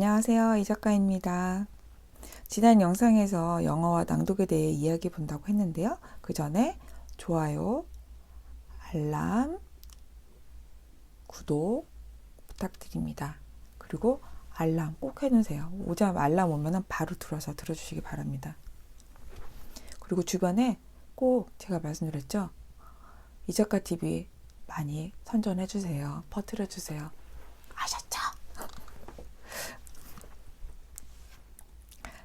안녕하세요. 이 작가입니다. 지난 영상에서 영어와 낭독에 대해 이야기 본다고 했는데요. 그 전에 좋아요, 알람, 구독 부탁드립니다. 그리고 알람 꼭 해놓으세요. 오자마자 알람 오면 바로 들어서 들어주시기 바랍니다. 그리고 주변에 꼭 제가 말씀드렸죠. 이 작가 TV 많이 선전해주세요. 퍼뜨려주세요. 아셨죠?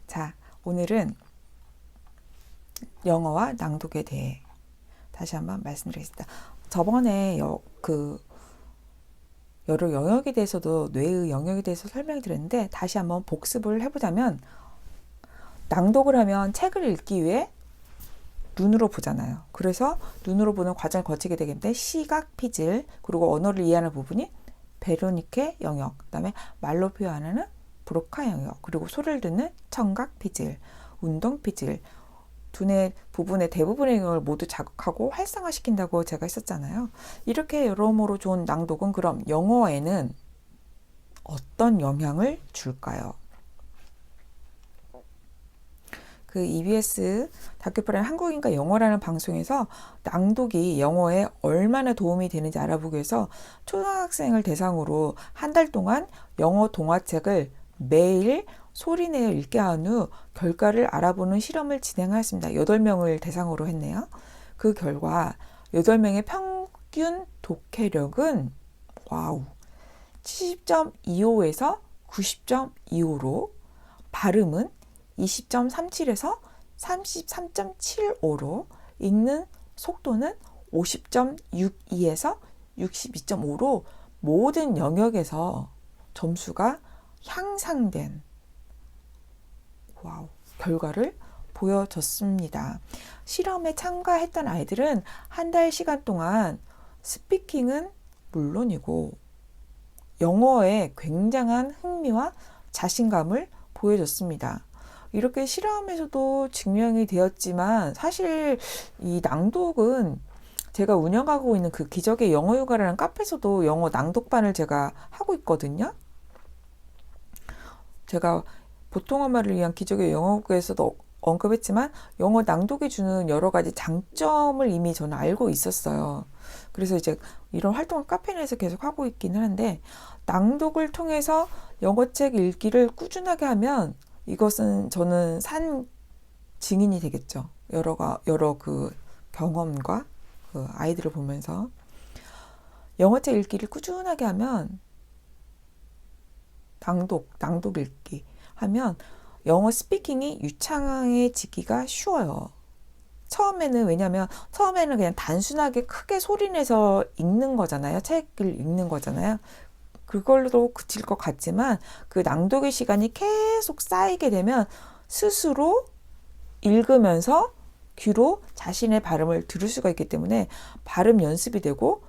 자, 오늘은 영어와 낭독에 대해 다시 한번 말씀드리겠습니다. 저번에 여러 영역에 대해서도 뇌의 영역에 대해서 설명드렸는데 다시 한번 복습을 해보자면 낭독을 하면 책을 읽기 위해 눈으로 보잖아요. 그래서 눈으로 보는 과정을 거치게 되기 때문에 시각 피질, 그리고 언어를 이해하는 부분이 베로니케 영역, 그 다음에 말로 표현하는 브로카 영역, 그리고 소리를 듣는 청각 피질, 운동 피질, 두뇌 부분의 대부분의 영역을 모두 자극하고 활성화시킨다고 제가 했었잖아요. 이렇게 여러모로 좋은 낭독은 그럼 영어에는 어떤 영향을 줄까요? 그 EBS 다큐 프로그램 한국인과 영어라는 방송에서 낭독이 영어에 얼마나 도움이 되는지 알아보기 위해서 초등학생을 대상으로 한 달 동안 영어 동화책을 매일 소리내어 읽게 한 후 결과를 알아보는 실험을 진행하였습니다. 8명을 대상으로 했네요. 그 결과 8명의 평균 독해력은 와우 70.25에서 90.25로 발음은 20.37에서 33.75로 읽는 속도는 50.62에서 62.5로 모든 영역에서 점수가 향상된 결과를 보여줬습니다. 실험에 참가했던 아이들은 한 달 시간 동안 스피킹은 물론이고 영어에 굉장한 흥미와 자신감을 보여줬습니다. 이렇게 실험에서도 증명이 되었지만 사실 이 낭독은 제가 운영하고 있는 그 기적의 영어 요가라는 카페에서도 영어 낭독반을 제가 하고 있거든요. 제가 보통어말을 위한 기적의 영어국에서도 언급했지만 영어 낭독이 주는 여러 가지 장점을 이미 저는 알고 있었어요. 그래서 이제 이런 활동을 카페 내에서 계속 하고 있기는 한데 낭독을 통해서 영어책 읽기를 꾸준하게 하면 이것은 저는 산 증인이 되겠죠. 여러 그 경험과 그 아이들을 보면서 영어책 읽기를 꾸준하게 하면 낭독 읽기 하면 영어 스피킹이 유창해지기가 쉬워요. 왜냐면 처음에는 그냥 단순하게 크게 소리내서 읽는 거잖아요. 책을 읽는 거잖아요. 그걸로 그칠 것 같지만 그 낭독의 시간이 계속 쌓이게 되면 스스로 읽으면서 귀로 자신의 발음을 들을 수가 있기 때문에 발음 연습이 되고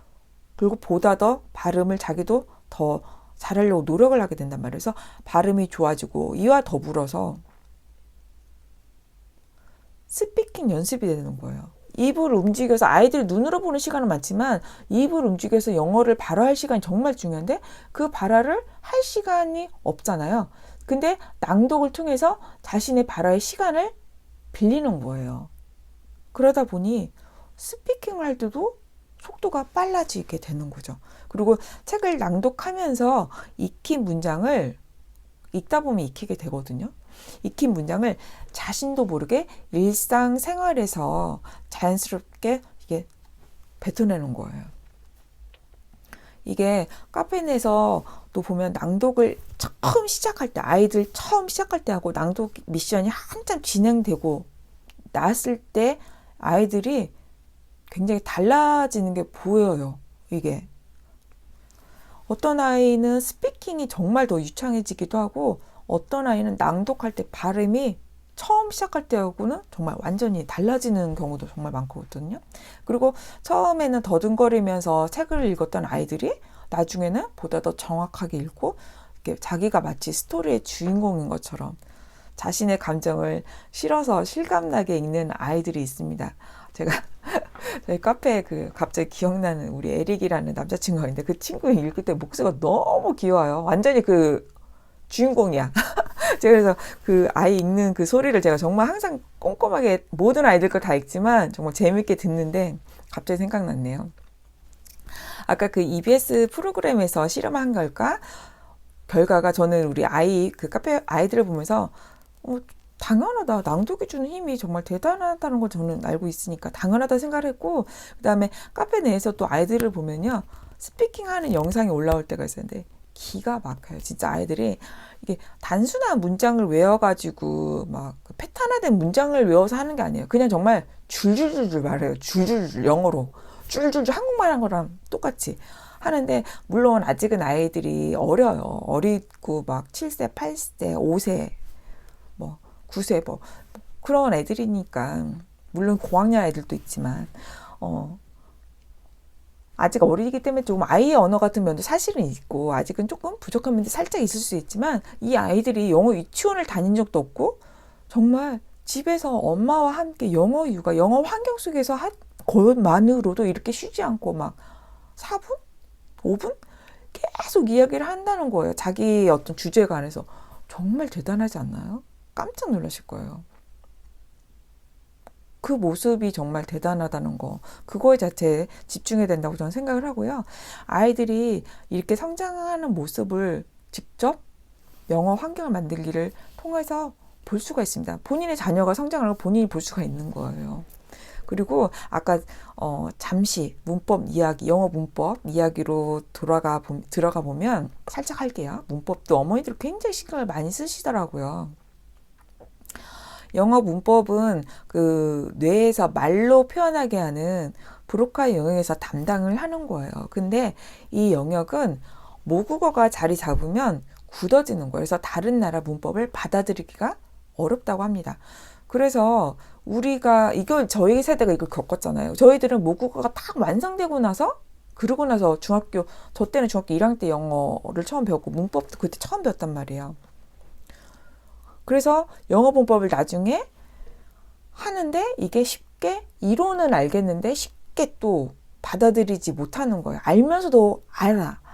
그리고 보다 더 발음을 자기도 더 잘하려고 노력을 하게 된단 말이에요. 그래서 발음이 좋아지고 이와 더불어서 스피킹 연습이 되는 거예요. 입을 움직여서 아이들이 눈으로 보는 시간은 많지만 입을 움직여서 영어를 발화할 시간이 정말 중요한데 그 발화를 할 시간이 없잖아요. 근데 낭독을 통해서 자신의 발화의 시간을 빌리는 거예요. 그러다 보니 스피킹을 할 때도 속도가 빨라지게 되는 거죠. 그리고 책을 낭독하면서 익힌 문장을 읽다 보면 익히게 되거든요. 익힌 문장을 자신도 모르게 일상생활에서 자연스럽게 이게 뱉어내는 거예요. 이게 카페 내에서 또 보면 낭독을 아이들 처음 시작할 때 하고 낭독 미션이 한참 진행되고 나왔을 때 아이들이 굉장히 달라지는 게 보여요. 이게 어떤 아이는 스피킹이 정말 더 유창해지기도 하고 어떤 아이는 낭독할 때 발음이 처음 시작할 때하고는 정말 완전히 달라지는 경우도 정말 많거든요. 그리고 처음에는 더듬거리면서 책을 읽었던 아이들이 나중에는 보다 더 정확하게 읽고 자기가 마치 스토리의 주인공인 것처럼 자신의 감정을 실어서 실감나게 읽는 아이들이 있습니다. 제가 저희 카페에 갑자기 기억나는 우리 에릭이라는 남자친구가 있는데 그 친구 읽을 때 목소리가 너무 귀여워요. 완전히 주인공이야. 제가 그래서 그 아이 읽는 그 소리를 제가 정말 항상 꼼꼼하게 모든 아이들 거 다 읽지만 정말 재밌게 듣는데 갑자기 생각났네요. 아까 그 EBS 프로그램에서 실험한 결과가 저는 우리 아이 그 카페 아이들을 보면서 당연하다. 낭독이 주는 힘이 정말 대단하다는 걸 저는 알고 있으니까 당연하다 생각을 했고, 그 다음에 카페 내에서 또 아이들을 보면요. 스피킹 하는 영상이 올라올 때가 있었는데 기가 막혀요. 진짜 아이들이 이게 단순한 문장을 외워가지고 막 패턴화된 문장을 외워서 하는 게 아니에요. 그냥 정말 줄줄줄 말해요. 줄줄줄 영어로. 줄줄줄 한국말 한 거랑 똑같이 하는데, 물론 아직은 아이들이 어려요. 어리고 막 7세, 8세, 5세, 뭐 9세 뭐 그런 애들이니까, 물론 고학년 애들도 있지만 아직 어리기 때문에 조금 아이의 언어 같은 면도 사실은 있고 아직은 조금 부족한 면도 살짝 있을 수 있지만, 이 아이들이 영어 유치원을 다닌 적도 없고 정말 집에서 엄마와 함께 영어 육아, 영어 환경 속에서 한 것만으로도 이렇게 쉬지 않고 막 4분? 5분? 계속 이야기를 한다는 거예요. 자기 어떤 주제에 관해서. 정말 대단하지 않나요? 깜짝 놀라실 거예요. 그 모습이 정말 대단하다는 거, 그거에 자체에 집중해야 된다고 저는 생각을 하고요. 아이들이 이렇게 성장하는 모습을 직접 영어 환경을 만들기를 통해서 볼 수가 있습니다. 본인의 자녀가 성장을 하고 본인이 볼 수가 있는 거예요. 그리고 아까 잠시 문법 이야기, 영어 문법 이야기로 들어가 보면 살짝 할게요. 문법도 어머니들 굉장히 신경을 많이 쓰시더라고요. 영어 문법은 그 뇌에서 말로 표현하게 하는 브로카의 영역에서 담당을 하는 거예요. 근데 이 영역은 모국어가 자리 잡으면 굳어지는 거예요. 그래서 다른 나라 문법을 받아들이기가 어렵다고 합니다. 그래서 우리가 저희 세대가 이걸 겪었잖아요. 저희들은 모국어가 딱 완성되고 나서, 그러고 나서 저 때는 중학교 1학년 때 영어를 처음 배웠고 문법도 그때 처음 배웠단 말이에요. 그래서 영어 문법을 나중에 하는데 이게 쉽게, 이론은 알겠는데 쉽게 또 받아들이지 못하는 거예요. 알면서도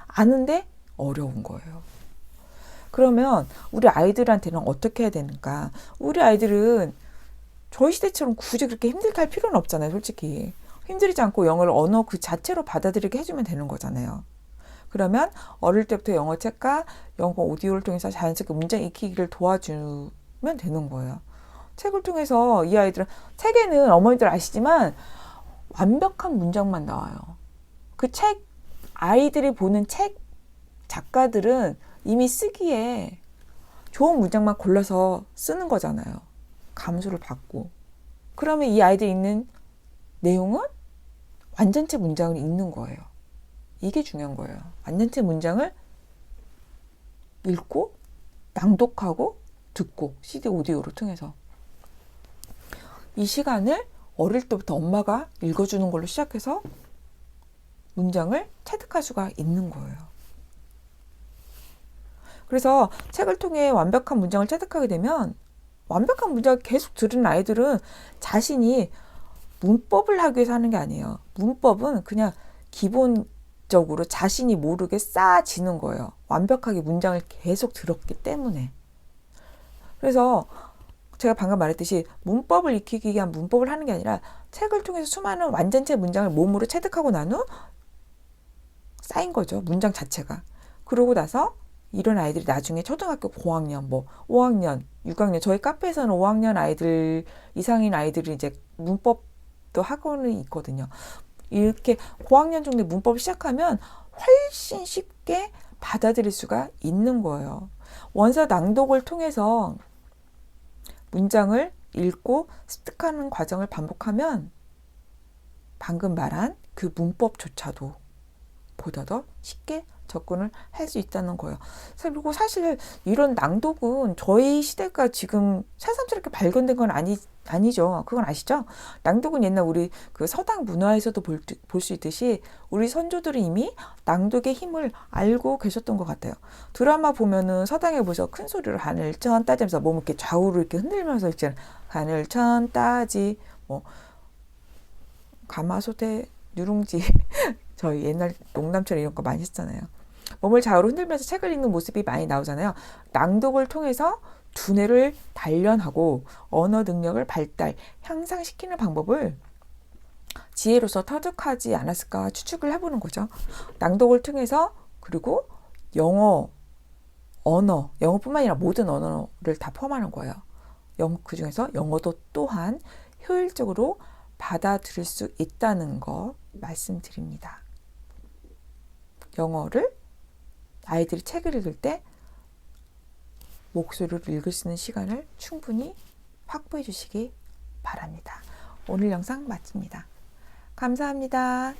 아는데 어려운 거예요. 그러면 우리 아이들한테는 어떻게 해야 되는가? 우리 아이들은 저희 시대처럼 굳이 그렇게 힘들게 할 필요는 없잖아요. 솔직히 힘들지 않고 영어를 언어 그 자체로 받아들이게 해주면 되는 거잖아요. 그러면 어릴 때부터 영어 책과 영어 오디오를 통해서 자연스럽게 문장 익히기를 도와주면 되는 거예요. 책을 통해서 이 아이들은, 책에는 어머니들 아시지만 완벽한 문장만 나와요. 그 책, 아이들이 보는 책 작가들은 이미 쓰기에 좋은 문장만 골라서 쓰는 거잖아요. 감수를 받고. 그러면 이 아이들이 읽는 내용은 완전체 문장을 읽는 거예요. 이게 중요한 거예요. 완전체 문장을 읽고 낭독하고 듣고 CD 오디오를 통해서 이 시간을 어릴 때부터 엄마가 읽어주는 걸로 시작해서 문장을 체득할 수가 있는 거예요. 그래서 책을 통해 완벽한 문장을 체득하게 되면, 완벽한 문장을 계속 들은 아이들은 자신이 문법을 하기 위해서 하는 게 아니에요. 문법은 그냥 기본적으로 자신이 모르게 쌓아지는 거예요. 완벽하게 문장을 계속 들었기 때문에. 그래서 제가 방금 말했듯이 문법을 익히기 위한 문법을 하는 게 아니라 책을 통해서 수많은 완전체 문장을 몸으로 체득하고 난 후 쌓인 거죠. 문장 자체가. 그러고 나서 이런 아이들이 나중에 초등학교 고학년, 5학년, 6학년, 저희 카페에서는 5학년 아이들 이상인 아이들이 이제 문법도 학원이 있거든요. 이렇게 고학년 정도 문법을 시작하면 훨씬 쉽게 받아들일 수가 있는 거예요. 원서 낭독을 통해서 문장을 읽고 습득하는 과정을 반복하면 방금 말한 그 문법조차도 보다 더 쉽게 접근을 할 수 있다는 거예요. 그리고 사실 이런 낭독은 저희 시대가 지금 새삼스럽게 발견된 건 아니죠. 그건 아시죠? 낭독은 옛날 우리 그 서당 문화에서도 볼 수 있듯이 우리 선조들이 이미 낭독의 힘을 알고 계셨던 것 같아요. 드라마 보면은 서당에 보셔 큰 소리로 하늘천 따지면서 몸을 이렇게 좌우로 이렇게 흔들면서 있잖아요. 하늘천 따지, 가마솥에 누룽지 저희 옛날 농담처럼 이런 거 많이 했잖아요. 몸을 좌우로 흔들면서 책을 읽는 모습이 많이 나오잖아요. 낭독을 통해서 두뇌를 단련하고 언어 능력을 발달, 향상시키는 방법을 지혜로서 터득하지 않았을까 추측을 해보는 거죠. 낭독을 통해서 그리고 영어뿐만 아니라 모든 언어를 다 포함하는 거예요. 그 중에서 영어도 또한 효율적으로 받아들일 수 있다는 거 말씀드립니다. 영어를 아이들이 책을 읽을 때 목소리로 읽을 수 있는 시간을 충분히 확보해 주시기 바랍니다. 오늘 영상 마칩니다. 감사합니다.